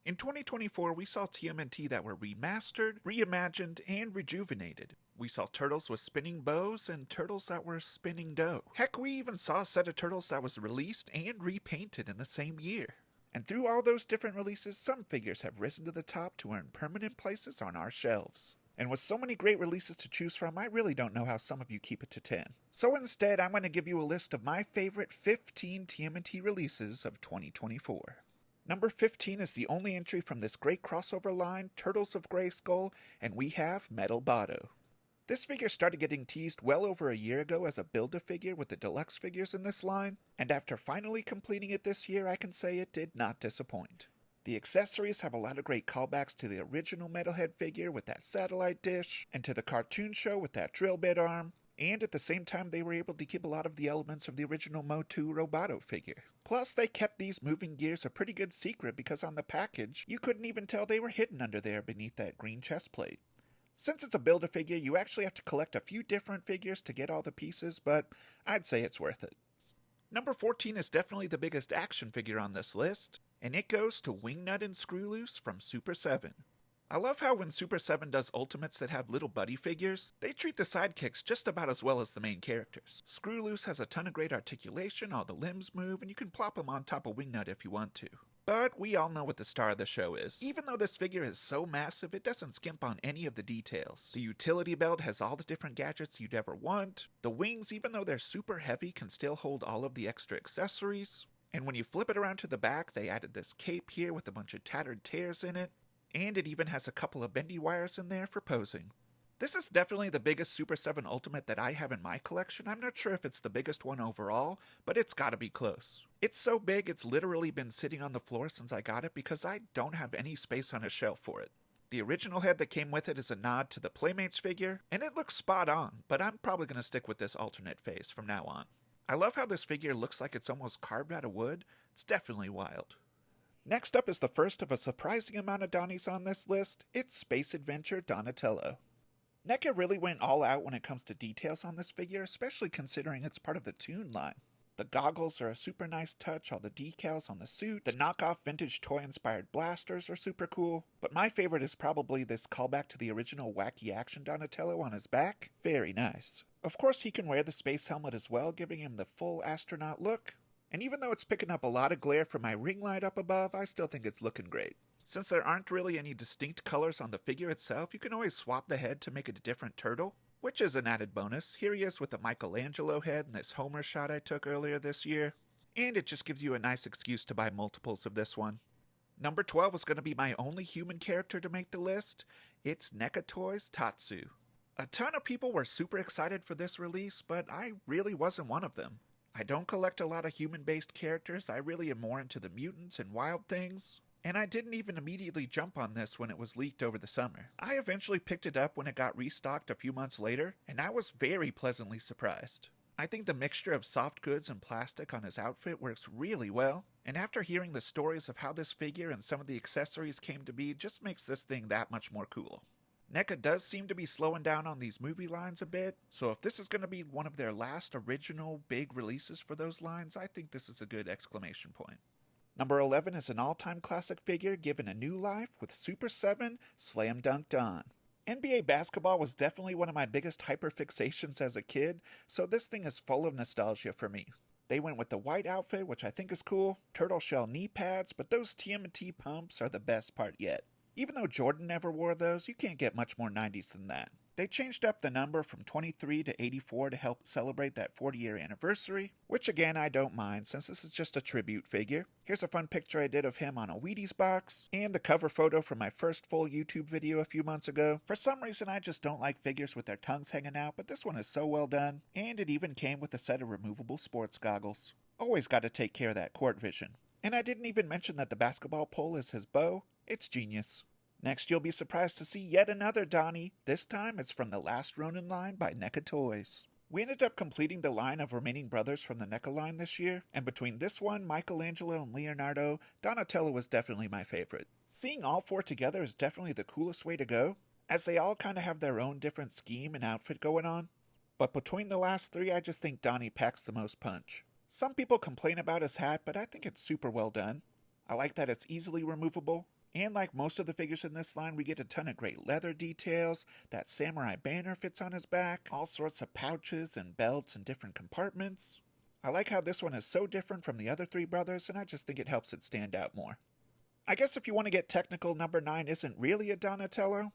In 2024, we saw TMNT that were remastered, reimagined, and rejuvenated. We saw turtles with spinning bows and turtles that were spinning dough. Heck, we even saw a set of turtles that was released and repainted in the same year. And through all those different releases, some figures have risen to the top to earn permanent places on our shelves. And with so many great releases to choose from, I really don't know how some of you keep it to 10. So instead, I'm going to give you a list of my favorite 15 TMNT releases of 2024. Number 15 is the only entry from this great crossover line, Turtles of Grayskull, and we have Metal Botto. This figure started getting teased well over a year ago as a Build-A-Figure with the deluxe figures in this line, and after finally completing it this year, I can say it did not disappoint. The accessories have a lot of great callbacks to the original Metalhead figure with that satellite dish, and to the cartoon show with that drill bit arm, and at the same time they were able to keep a lot of the elements of the original Motu Roboto figure. Plus, they kept these moving gears a pretty good secret because on the package, you couldn't even tell they were hidden under there beneath that green chest plate. Since it's a Build-A-Figure, you actually have to collect a few different figures to get all the pieces, but I'd say it's worth it. Number 14 is definitely the biggest action figure on this list, and it goes to Wingnut and Screwloose from Super 7. I love how when Super 7 does Ultimates that have little buddy figures, they treat the sidekicks just about as well as the main characters. Screwloose has a ton of great articulation, all the limbs move, and you can plop him on top of Wingnut if you want to. But we all know what the star of the show is. Even though this figure is so massive, it doesn't skimp on any of the details. The utility belt has all the different gadgets you'd ever want. The wings, even though they're super heavy, can still hold all of the extra accessories. And when you flip it around to the back, they added this cape here with a bunch of tattered tears in it. And it even has a couple of bendy wires in there for posing. This is definitely the biggest Super 7 Ultimate that I have in my collection. I'm not sure if it's the biggest one overall, but it's gotta be close. It's so big it's literally been sitting on the floor since I got it because I don't have any space on a shelf for it. The original head that came with it is a nod to the Playmates figure, and it looks spot on, but I'm probably gonna stick with this alternate face from now on. I love how this figure looks like it's almost carved out of wood. It's definitely wild. Next up is the first of a surprising amount of Donnies on this list. It's Space Adventure Donatello. NECA really went all out when it comes to details on this figure, especially considering it's part of the Toon line. The goggles are a super nice touch, all the decals on the suit, the knockoff vintage toy-inspired blasters are super cool, but my favorite is probably this callback to the original Wacky Action Donatello on his back. Very nice. Of course he can wear the space helmet as well, giving him the full astronaut look. And even though it's picking up a lot of glare from my ring light up above, I still think it's looking great. Since there aren't really any distinct colors on the figure itself, you can always swap the head to make it a different turtle, which is an added bonus. Here he is with the Michelangelo head in this Homer shot I took earlier this year, and it just gives you a nice excuse to buy multiples of this one. Number 12 is going to be my only human character to make the list. It's NECA Toys Tatsu. A ton of people were super excited for this release, but I really wasn't one of them. I don't collect a lot of human-based characters. I really am more into the mutants and wild things. And I didn't even immediately jump on this when it was leaked over the summer. I eventually picked it up when it got restocked a few months later, and I was very pleasantly surprised. I think the mixture of soft goods and plastic on his outfit works really well, and after hearing the stories of how this figure and some of the accessories came to be, just makes this thing that much more cool. NECA does seem to be slowing down on these movie lines a bit, so if this is going to be one of their last original big releases for those lines, I think this is a good exclamation point. Number 11 is an all-time classic figure given a new life with Super 7 Slam Dunked On. NBA basketball was definitely one of my biggest hyperfixations as a kid, so this thing is full of nostalgia for me. They went with the white outfit, which I think is cool, turtle shell knee pads, but those TMNT pumps are the best part yet. Even though Jordan never wore those, you can't get much more 90s than that. They changed up the number from 23 to 84 to help celebrate that 40-year anniversary, which again I don't mind since this is just a tribute figure. Here's a fun picture I did of him on a Wheaties box, and the cover photo from my first full YouTube video a few months ago. For some reason I just don't like figures with their tongues hanging out, but this one is so well done, and it even came with a set of removable sports goggles. Always got to take care of that court vision. And I didn't even mention that the basketball pole is his bow. It's genius. Next, you'll be surprised to see yet another Donnie. This time, it's from the last Ronin line by NECA Toys. We ended up completing the line of remaining brothers from the NECA line this year, and between this one, Michelangelo, and Leonardo, Donatello was definitely my favorite. Seeing all four together is definitely the coolest way to go, as they all kind of have their own different scheme and outfit going on. But between the last three, I just think Donnie packs the most punch. Some people complain about his hat, but I think it's super well done. I like that it's easily removable, And like most of the figures in this line, we get a ton of great leather details, that samurai banner fits on his back, all sorts of pouches and belts and different compartments. I like how this one is so different from the other three brothers, and I just think it helps it stand out more. I guess if you want to get technical, number 9 isn't really a Donatello,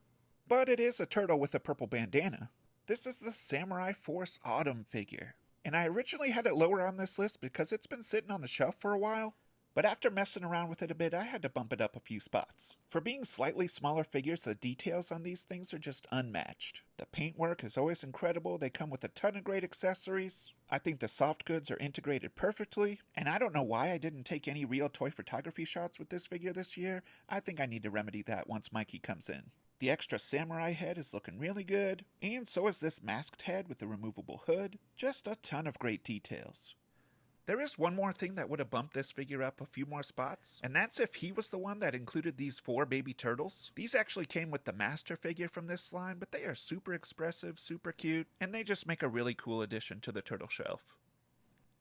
but it is a turtle with a purple bandana. This is the Samurai Force Autumn figure, and I originally had it lower on this list because it's been sitting on the shelf for a while, but after messing around with it a bit, I had to bump it up a few spots. For being slightly smaller figures, the details on these things are just unmatched. The paintwork is always incredible, they come with a ton of great accessories. I think the soft goods are integrated perfectly, and I don't know why I didn't take any real toy photography shots with this figure this year. I think I need to remedy that once Mikey comes in. The extra samurai head is looking really good, and so is this masked head with the removable hood. Just a ton of great details. There is one more thing that would have bumped this figure up a few more spots, and that's if he was the one that included these 4 baby turtles. These actually came with the master figure from this line, but they are super expressive, super cute, and they just make a really cool addition to the turtle shelf.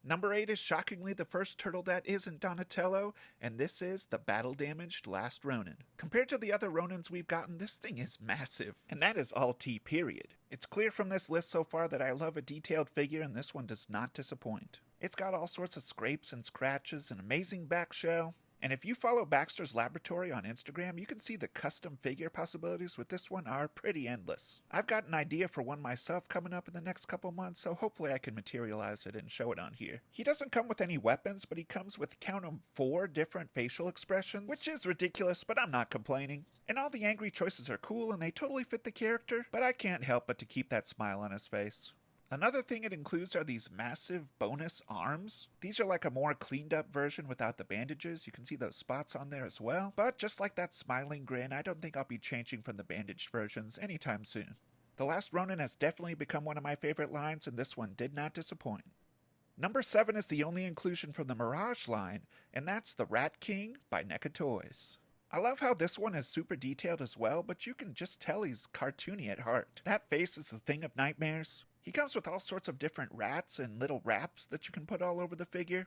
Number 8 is shockingly the first turtle that isn't Donatello, and this is the battle-damaged Last Ronin. Compared to the other Ronins we've gotten, this thing is massive, and that is all T period. It's clear from this list so far that I love a detailed figure, and this one does not disappoint. It's got all sorts of scrapes and scratches, an amazing back shell, and if you follow Baxter's Laboratory on Instagram, you can see the custom figure possibilities with this one are pretty endless. I've got an idea for one myself coming up in the next couple months, so hopefully I can materialize it and show it on here. He doesn't come with any weapons, but he comes with, count 'em, 4 different facial expressions, which is ridiculous, but I'm not complaining. And all the angry choices are cool and they totally fit the character, but I can't help but to keep that smile on his face. Another thing it includes are these massive bonus arms. These are like a more cleaned up version without the bandages. You can see those spots on there as well. But just like that smiling grin, I don't think I'll be changing from the bandaged versions anytime soon. The Last Ronin has definitely become one of my favorite lines, and this one did not disappoint. Number 7 is the only inclusion from the Mirage line, and that's the Rat King by NECA Toys. I love how this one is super detailed as well, but you can just tell he's cartoony at heart. That face is the thing of nightmares. He comes with all sorts of different rats and little wraps that you can put all over the figure.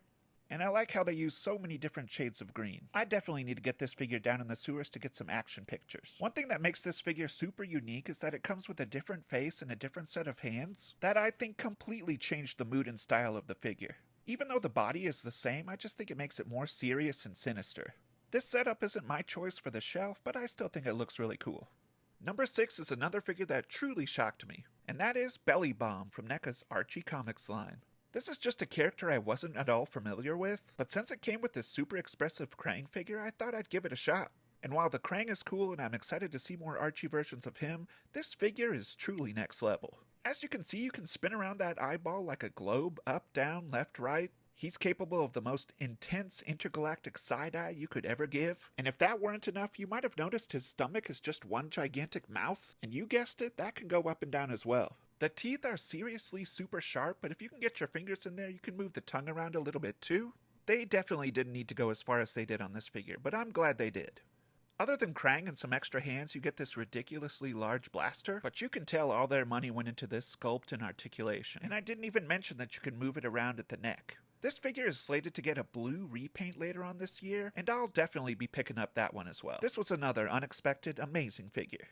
And I like how they use so many different shades of green. I definitely need to get this figure down in the sewers to get some action pictures. One thing that makes this figure super unique is that it comes with a different face and a different set of hands that I think completely changed the mood and style of the figure. Even though the body is the same, I just think it makes it more serious and sinister. This setup isn't my choice for the shelf, but I still think it looks really cool. Number 6 is another figure that truly shocked me, and that is Belly Bomb from NECA's Archie comics line. This is just a character I wasn't at all familiar with, but since it came with this super expressive Krang figure, I thought I'd give it a shot. And while the Krang is cool and I'm excited to see more Archie versions of him, this figure is truly next level. As you can see, you can spin around that eyeball like a globe, up, down, left, right. He's capable of the most intense intergalactic side-eye you could ever give. And if that weren't enough, you might have noticed his stomach is just one gigantic mouth. And you guessed it, that can go up and down as well. The teeth are seriously super sharp, but if you can get your fingers in there, you can move the tongue around a little bit too. They definitely didn't need to go as far as they did on this figure, but I'm glad they did. Other than Krang and some extra hands, you get this ridiculously large blaster, but you can tell all their money went into this sculpt and articulation. And I didn't even mention that you can move it around at the neck. This figure is slated to get a blue repaint later on this year, and I'll definitely be picking up that one as well. This was another unexpected, amazing figure.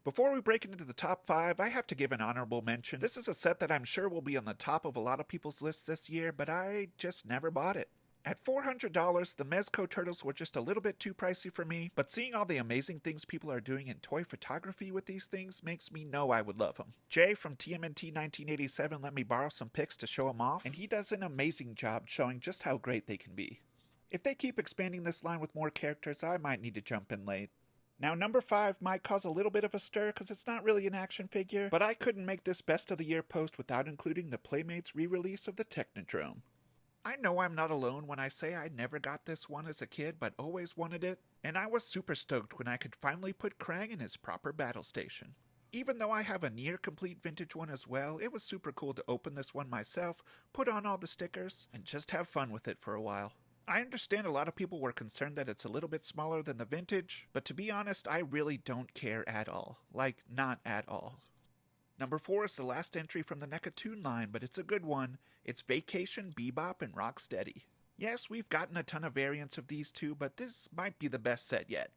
Before we break into the top 5, I have to give an honorable mention. This is a set that I'm sure will be on the top of a lot of people's lists this year, but I just never bought it. At $400, the Mezco Turtles were just a little bit too pricey for me, but seeing all the amazing things people are doing in toy photography with these things makes me know I would love them. Jay from TMNT 1987 let me borrow some pics to show them off, and he does an amazing job showing just how great they can be. If they keep expanding this line with more characters, I might need to jump in late. Now, number 5 might cause a little bit of a stir because it's not really an action figure, but I couldn't make this Best of the Year post without including the Playmates re-release of the Technodrome. I know I'm not alone when I say I never got this one as a kid but always wanted it, and I was super stoked when I could finally put Krang in his proper battle station. Even though I have a near complete vintage one as well, it was super cool to open this one myself, put on all the stickers, and just have fun with it for a while. I understand a lot of people were concerned that it's a little bit smaller than the vintage, but to be honest, I really don't care at all. Like, not at all. Number 4 is the last entry from the NECA Toon line, but it's a good one. It's Vacation, Bebop, and Rocksteady. Yes, we've gotten a ton of variants of these two, but this might be the best set yet.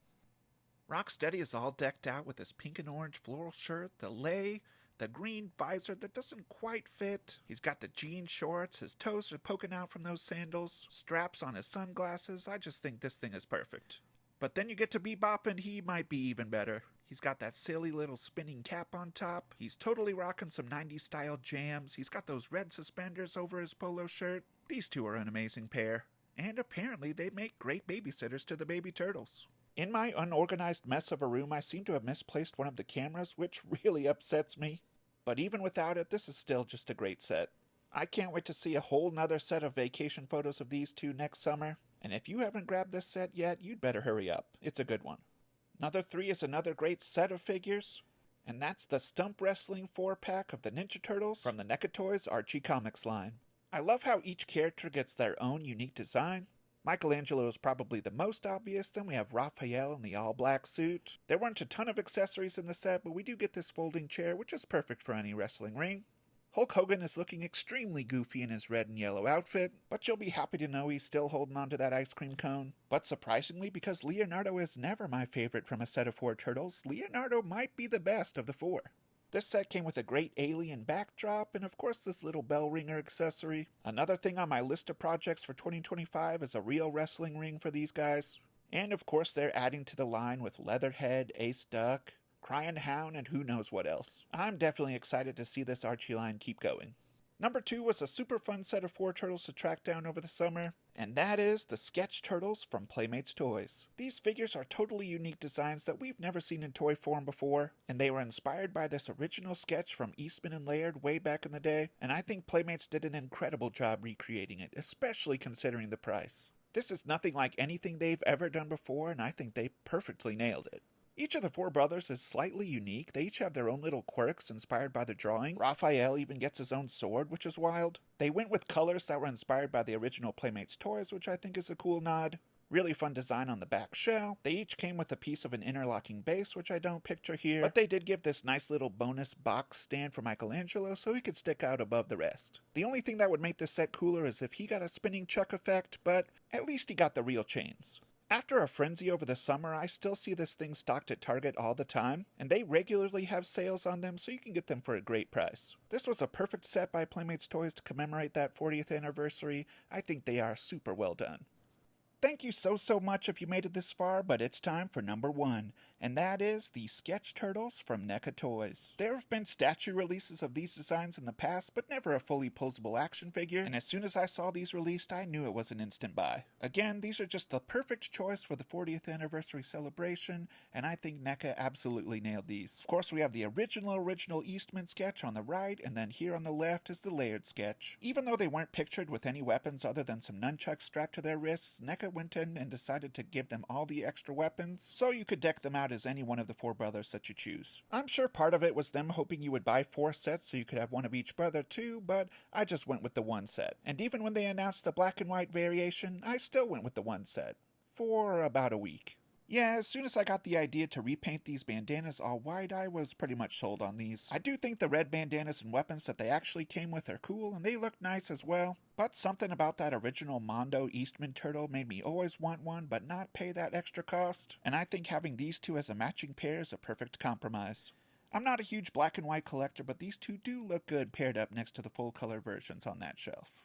Rocksteady is all decked out with his pink and orange floral shirt, the lei, the green visor that doesn't quite fit. He's got the jean shorts, his toes are poking out from those sandals, straps on his sunglasses. I just think this thing is perfect. But then you get to Bebop and he might be even better. He's got that silly little spinning cap on top. He's totally rocking some 90s style jams. He's got those red suspenders over his polo shirt. These two are an amazing pair. And apparently they make great babysitters to the baby turtles. In my unorganized mess of a room, I seem to have misplaced one of the cameras, which really upsets me. But even without it, this is still just a great set. I can't wait to see a whole nother set of vacation photos of these two next summer. And if you haven't grabbed this set yet, you'd better hurry up. It's a good one. Number 3 is another great set of figures. And that's the Stump Wrestling 4-pack of the Ninja Turtles from the NECA Toys Archie Comics line. I love how each character gets their own unique design. Michelangelo is probably the most obvious, then we have Raphael in the all-black suit. There weren't a ton of accessories in the set, but we do get this folding chair, which is perfect for any wrestling ring. Hulk Hogan is looking extremely goofy in his red and yellow outfit, but you'll be happy to know he's still holding onto that ice cream cone. But surprisingly, because Leonardo is never my favorite from a set of 4 turtles, Leonardo might be the best of the 4. This set came with a great alien backdrop and of course this little bell ringer accessory. Another thing on my list of projects for 2025 is a real wrestling ring for these guys. And of course they're adding to the line with Leatherhead, Ace Duck, Crying Hound, and who knows what else. I'm definitely excited to see this Archie line keep going. Number 2 was a super fun set of 4 turtles to track down over the summer, and that is the Sketch Turtles from Playmates Toys. These figures are totally unique designs that we've never seen in toy form before, and they were inspired by this original sketch from Eastman and Laird way back in the day, and I think Playmates did an incredible job recreating it, especially considering the price. This is nothing like anything they've ever done before, and I think they perfectly nailed it. Each of the 4 brothers is slightly unique. They each have their own little quirks inspired by the drawing. Raphael even gets his own sword, which is wild. They went with colors that were inspired by the original Playmates toys, which I think is a cool nod. Really fun design on the back shell. They each came with a piece of an interlocking base, which I don't picture here, but they did give this nice little bonus box stand for Michelangelo so he could stick out above the rest. The only thing that would make this set cooler is if he got a spinning chuck effect, but at least he got the real chains. After a frenzy over the summer, I still see this thing stocked at Target all the time, and they regularly have sales on them so you can get them for a great price. This was a perfect set by Playmates Toys to commemorate that 40th anniversary. I think they are super well done. Thank you so much if you made it this far, but it's time for number 1, and that is the Sketch Turtles from NECA Toys. There have been statue releases of these designs in the past, but never a fully posable action figure, and as soon as I saw these released, I knew it was an instant buy. Again, these are just the perfect choice for the 40th anniversary celebration, and I think NECA absolutely nailed these. Of course, we have the original Eastman sketch on the right, and then here on the left is the Laird sketch. Even though they weren't pictured with any weapons other than some nunchucks strapped to their wrists, NECA went in and decided to give them all the extra weapons, so you could deck them out as any one of the 4 brothers that you choose. I'm sure part of it was them hoping you would buy 4 sets so you could have one of each brother too, but I just went with the 1 set. And even when they announced the black and white variation, I still went with the 1 set. For about a week. Yeah, as soon as I got the idea to repaint these bandanas all white, I was pretty much sold on these. I do think the red bandanas and weapons that they actually came with are cool, and they look nice as well. But something about that original Mondo Eastman turtle made me always want one, but not pay that extra cost. And I think having these 2 as a matching pair is a perfect compromise. I'm not a huge black and white collector, but these 2 do look good paired up next to the full color versions on that shelf.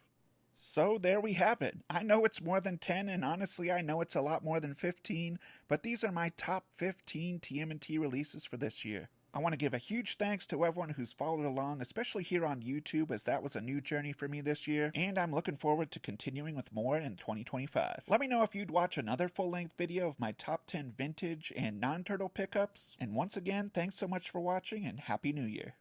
So there we have it. I know it's more than 10, and honestly I know it's a lot more than 15, but these are my top 15 TMNT releases for this year. I want to give a huge thanks to everyone who's followed along, especially here on YouTube, as that was a new journey for me this year, and I'm looking forward to continuing with more in 2025. Let me know if you'd watch another full-length video of my top 10 vintage and non-turtle pickups, and once again, thanks so much for watching, and Happy New Year.